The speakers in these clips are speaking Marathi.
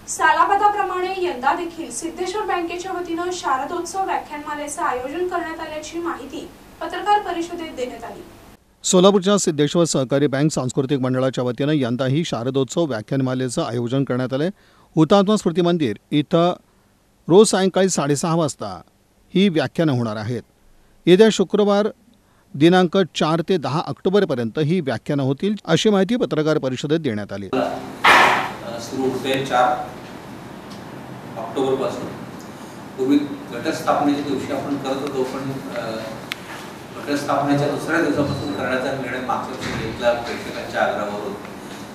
सालाबादाप्रमाणे यंदा देखील सिद्धेश्वर बँकेच्या वतीने शारदोत्सव व्याख्यानमालेचे आयोजन करण्यात आल्याची माहिती पत्रकार परिषदेत देण्यात आली। सोलापूरच्या सिद्धेश्वर सहकारी बँक सांस्कृतिक मंडळाच्या वतीने यंदाही शारदोत्सव व्याख्यानमालेचे आयोजन करण्यात आले। हुतात्मा स्मृती मंदिर इथं रोज सायंकाळी 6:30 वाजता ही व्याख्यानं होणार आहेत। येत्या शुक्रवार दिनांक 4 ते 10 ऑक्टोबरपर्यंत ही व्याख्यानं होतील अशी माहिती पत्रकार परिषदेत देण्यात आली। सुरू होते 4 ऑक्टोबरपासून। पूर्वी घटस्थापनेच्या दिवशी आपण करत होतो, पण घटस्थापनेच्या दुसऱ्या दिवसापासून करण्याचा निर्णय मागच्या वर्षी घेतला प्रेक्षकांच्या आग्रहावरून।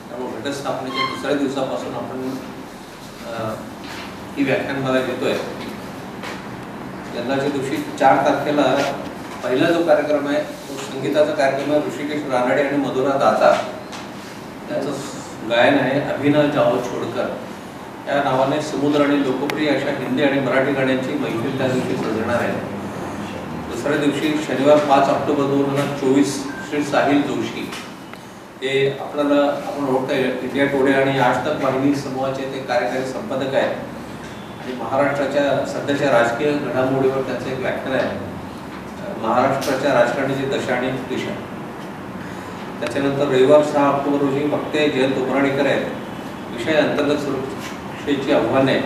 त्यामुळे घटस्थापनेच्या दुसऱ्या दिवसापासून आपण ही व्याख्यानमाला घेतोय। यंदाच्या दिवशी 4 तारखेला पहिला जो कार्यक्रम आहे तो संगीताचा कार्यक्रम आहे। ऋषिकेश रानडे आणि मधुरा दाता त्याचं गायन आहे अभिनव जाओ छोडकर या नावाने समुद्र आणि लोकप्रिय अशा हिंदी आणि मराठी गाण्यांची मैफिल त्या दिवशी सजणार आहे। दुसऱ्या दिवशी शनिवार 5 ऑक्टोबर 2024 श्री साहिल जोशी हे आपण ओळखतोय, इंडिया टुडे आणि आज तक वाहिनी समूहाचे ते कार्यकारी संपादक आहेत आणि महाराष्ट्राच्या सध्याच्या राजकीय घडामोडीवर त्याचं एक व्याख्यान आहे, महाराष्ट्राच्या राजकारणाची दशा आणि दिशा। त्याच्यानंतर रविवार 6 ऑक्टोबर रोजी वक्ते जयंत उमराणीकर आहेत। विषय अंतर्गत सुरक्षेची आव्हाने।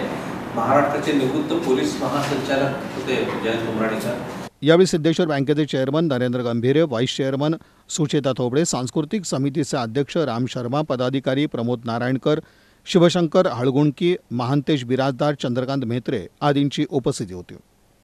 महाराष्ट्राचे निवृत्त पोलीस महासंचालक होते जयंत उमराणीकर। यावेळी सिद्धेश्वर बँकेचे chairman Narendra Gambhire, vice chairman Sucheta Thobde, सांस्कृतिक समितीचे अध्यक्ष राम शर्मा, पदाधिकारी प्रमोद नारायणकर, शिवशंकर हळगुणकी, महांतेश बिराजदार, चंद्रकांत म्हेत्रे आदींची उपस्थिती होती।